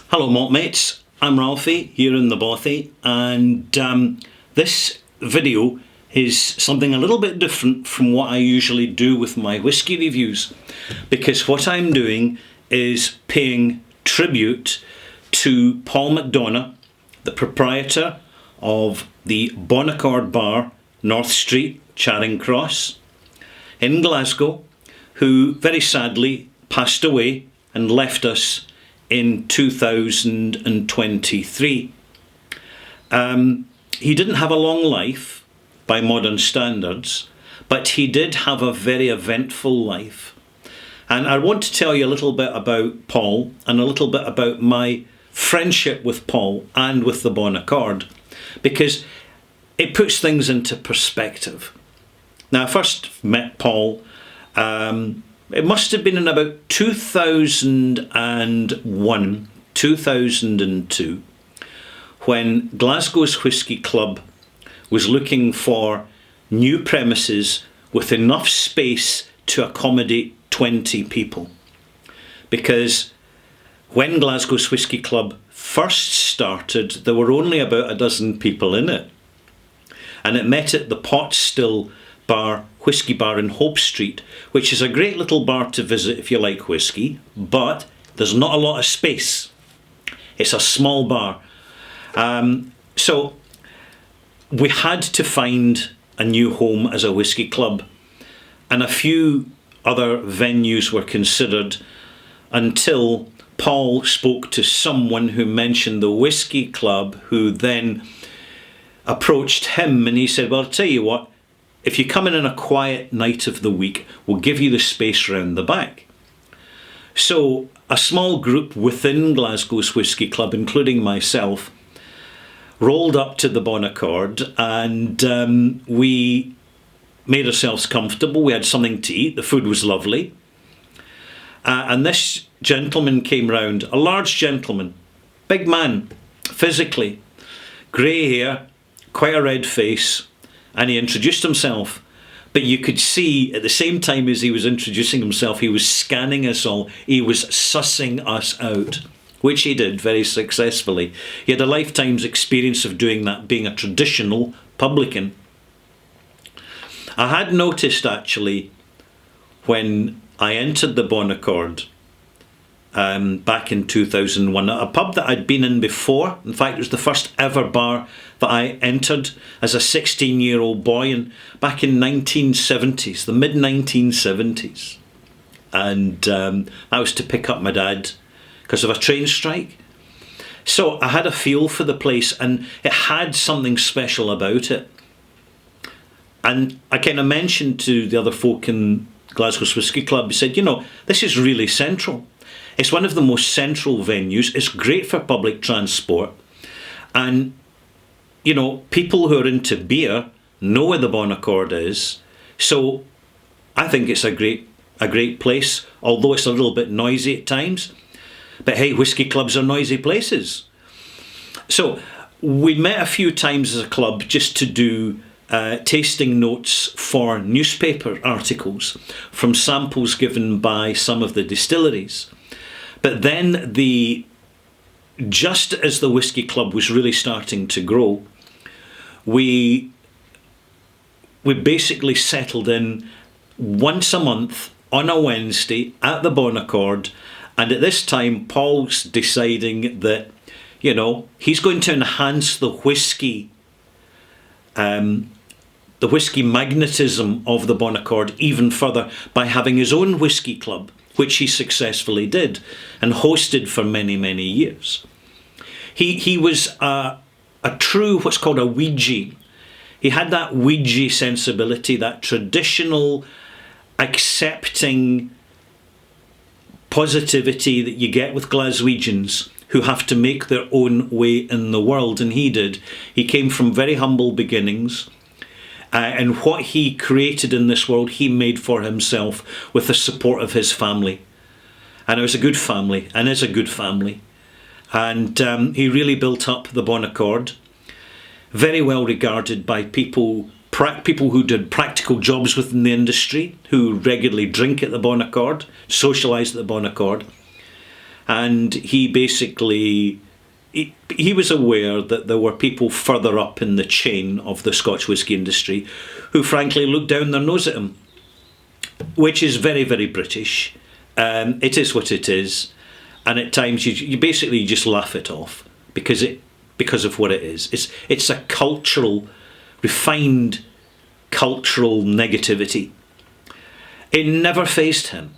Hello malt mates, I'm Ralphie here in the Bothy, and this video is something a little bit different from what I usually do with my whisky reviews, because what I'm doing is paying tribute to Paul McDonough, the proprietor of the Bon Accord Bar, North Street, Charing Cross in Glasgow, who very sadly passed away and left us in 2023. He didn't have a long life by modern standards, but he did have a very eventful life. And I want to tell you a little bit about Paul and a little bit about my friendship with Paul and with the Bon Accord, because it puts things into perspective. Now, I first met Paul, it must have been in about 2001, 2002, when Glasgow's Whisky Club was looking for new premises with enough space to accommodate 20 people. Because when Glasgow's Whisky Club first started, there were only about a dozen people in it. And it met at the Pot Still Whisky Bar in Hope Street, which is a great little bar to visit if you like whisky, but there's not a lot of space. It's a small bar. So we had to find a new home as a whisky club, and a few other venues were considered until Paul spoke to someone who mentioned the whisky club, who then approached him, and he said, well, I'll tell you what, if you come in on a quiet night of the week, we'll give you the space round the back. So a small group within Glasgow's Whisky Club, including myself, rolled up to the Bon Accord, and we made ourselves comfortable. We had something to eat. The food was lovely. And this gentleman came round, a large gentleman, big man, physically, grey hair, quite a red face, and he introduced himself. But you could see at the same time as he was introducing himself, he was scanning us all. He was sussing us out, which he did very successfully. He had a lifetime's experience of doing that, being a traditional publican. I had noticed actually when I entered the Bon Accord back in 2001, a pub that I'd been in before. In fact, it was the first ever bar that I entered as a 16-year-old boy back in 1970s, the mid-1970s. And I was to pick up my dad because of a train strike. So I had a feel for the place, and it had something special about it. And I kind of mentioned to the other folk in Glasgow's Whisky Club, he said, this is really central. It's one of the most central venues. It's great for public transport. And, people who are into beer know where the Bon Accord is. So I think it's a great place, although it's a little bit noisy at times. But hey, whisky clubs are noisy places. So we met a few times as a club just to do tasting notes for newspaper articles from samples given by some of the distilleries. But then just as the whisky club was really starting to grow, we basically settled in once a month on a Wednesday at the Bon Accord. And at this time, Paul's deciding that, he's going to enhance the whisky magnetism of the Bon Accord even further by having his own whisky club, which he successfully did and hosted for many, many years. He was a true, what's called a Ouija. He had that Ouija sensibility, that traditional accepting positivity that you get with Glaswegians who have to make their own way in the world, and he did. He came from very humble beginnings, and what he created in this world he made for himself with the support of his family. And it was a good family, and is a good family. And he really built up the Bon Accord, very well regarded by people who did practical jobs within the industry, who regularly drink at the Bon Accord, socialise at the Bon Accord. And he basically, he was aware that there were people further up in the chain of the Scotch whisky industry who frankly looked down their nose at him, which is very, very British. It is what it is. And at times you basically just laugh it off because of what it is. It's a cultural, refined cultural negativity. It never fazed him.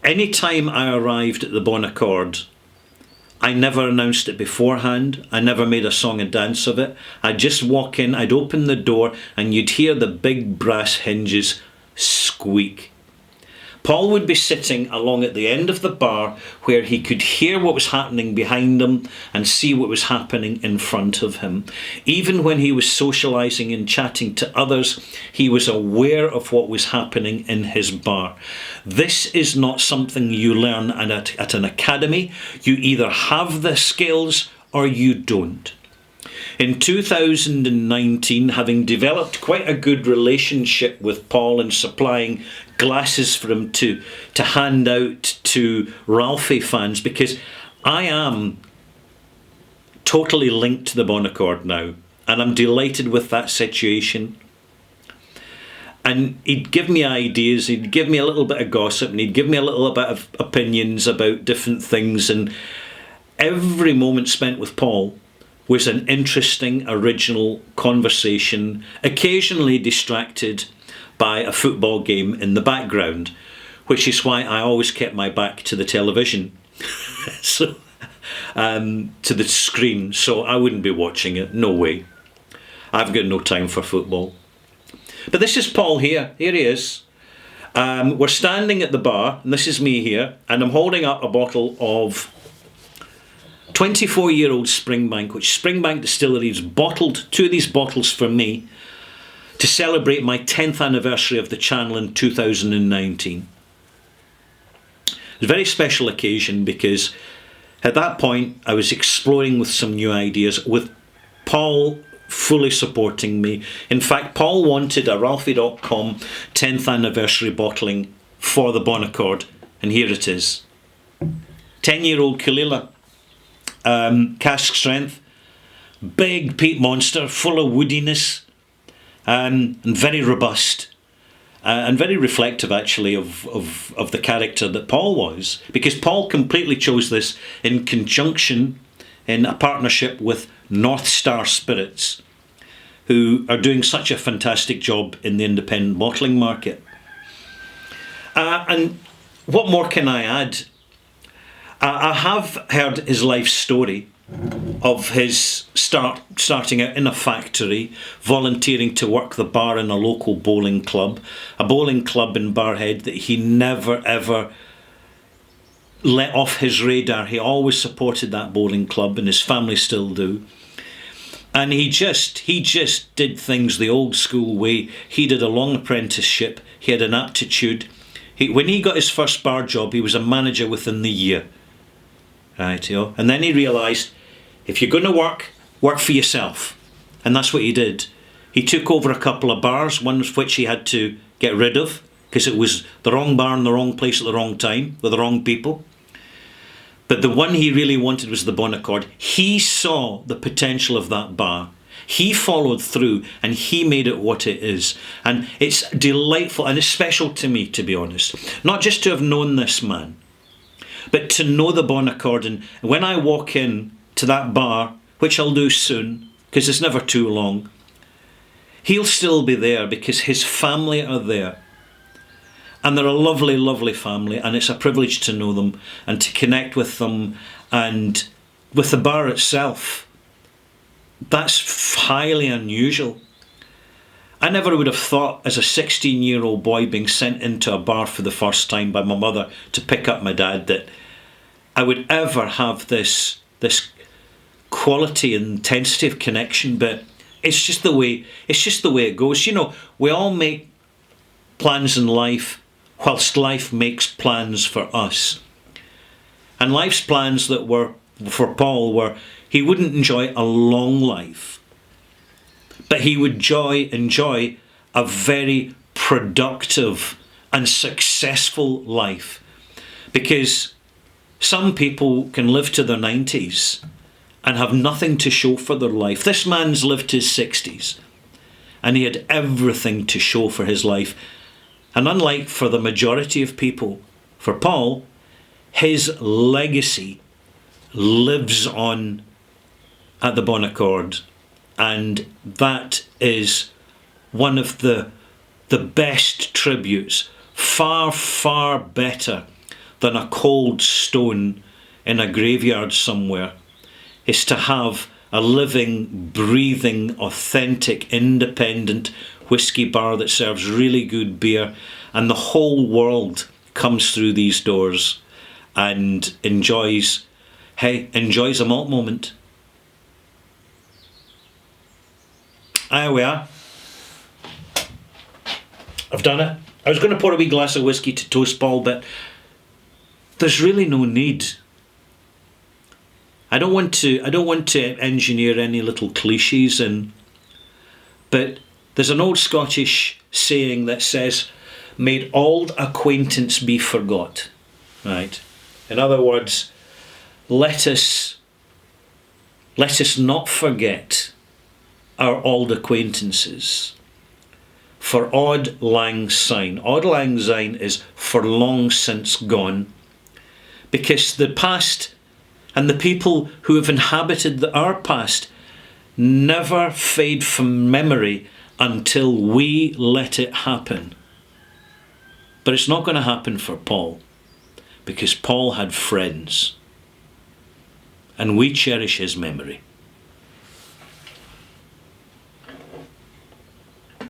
Any time I arrived at the Bon Accord, I never announced it beforehand. I never made a song and dance of it. I'd just walk in, I'd open the door, and you'd hear the big brass hinges squeak. Paul would be sitting along at the end of the bar where he could hear what was happening behind him and see what was happening in front of him. Even when he was socialising and chatting to others, he was aware of what was happening in his bar. This is not something you learn at an academy. You either have the skills or you don't. In 2019, having developed quite a good relationship with Paul and supplying glasses for him to hand out to Ralphie fans, because I am totally linked to the Bon Accord now, and I'm delighted with that situation. And he'd give me ideas, he'd give me a little bit of gossip, and he'd give me a little bit of opinions about different things, and every moment spent with Paul was an interesting, original conversation, occasionally distracted by a football game in the background, which is why I always kept my back to the television, so to the screen, so I wouldn't be watching it, no way. I've got no time for football. But this is Paul here he is. We're standing at the bar, and this is me here, and I'm holding up a bottle of 24-year-old Springbank, which Springbank Distilleries bottled 2 of these bottles for me to celebrate my 10th anniversary of the channel in 2019. It was a very special occasion because at that point I was exploring with some new ideas, with Paul fully supporting me. In fact, Paul wanted a Ralphie.com 10th anniversary bottling for the Bon Accord, and here it is. 10-year-old Kalila. Cask strength, big peat monster, full of woodiness, and very robust, and very reflective actually of the character that Paul was, because Paul completely chose this in conjunction, in a partnership with North Star Spirits, who are doing such a fantastic job in the independent bottling market. And what more can I add? I have heard his life story of his starting out in a factory, volunteering to work the bar in a local bowling club, a bowling club in Barrhead that he never ever let off his radar. He always supported that bowling club, and his family still do. And he just did things the old school way. He did a long apprenticeship. He had an aptitude. When he got his first bar job, he was a manager within the year. Right, and then he realised, if you're going to work for yourself. And that's what he did. He took over a couple of bars, one of which he had to get rid of, because it was the wrong bar in the wrong place at the wrong time, with the wrong people. But the one he really wanted was the Bon Accord. He saw the potential of that bar. He followed through, and he made it what it is. And it's delightful, and it's special to me, to be honest. Not just to have known this man, but to know the Bon Accord. And when I walk in to that bar, which I'll do soon, because it's never too long, he'll still be there because his family are there. And they're a lovely, lovely family, and it's a privilege to know them and to connect with them. And with the bar itself, that's highly unusual. I never would have thought, as a 16-year-old boy being sent into a bar for the first time by my mother to pick up my dad, that I would ever have this quality and intensity of connection. But it's just the way it goes. You know, we all make plans in life whilst life makes plans for us. And life's plans that were for Paul were he wouldn't enjoy a long life, but he would enjoy a very productive and successful life. Because Some people can live to their 90s and have nothing to show for their life. This man's lived his 60s and he had everything to show for his life. And unlike for the majority of people, for Paul, his legacy lives on at the Bon Accord, and that is one of the best tributes, far, far better than a cold stone in a graveyard somewhere, is to have a living, breathing, authentic, independent whiskey bar that serves really good beer, and the whole world comes through these doors and enjoys a malt moment. There we are. I've done it. I was going to pour a wee glass of whiskey to toast Paul, but there's really no need. I don't want to engineer any little cliches in, but there's an old Scottish saying that says, "May old acquaintance be forgot." Right? In other words, let us not forget our old acquaintances. For Auld Lang Syne. Auld Lang Syne is for long since gone, because the past and the people who have inhabited our past never fade from memory until we let it happen. But it's not going to happen for Paul, because Paul had friends, and we cherish his memory.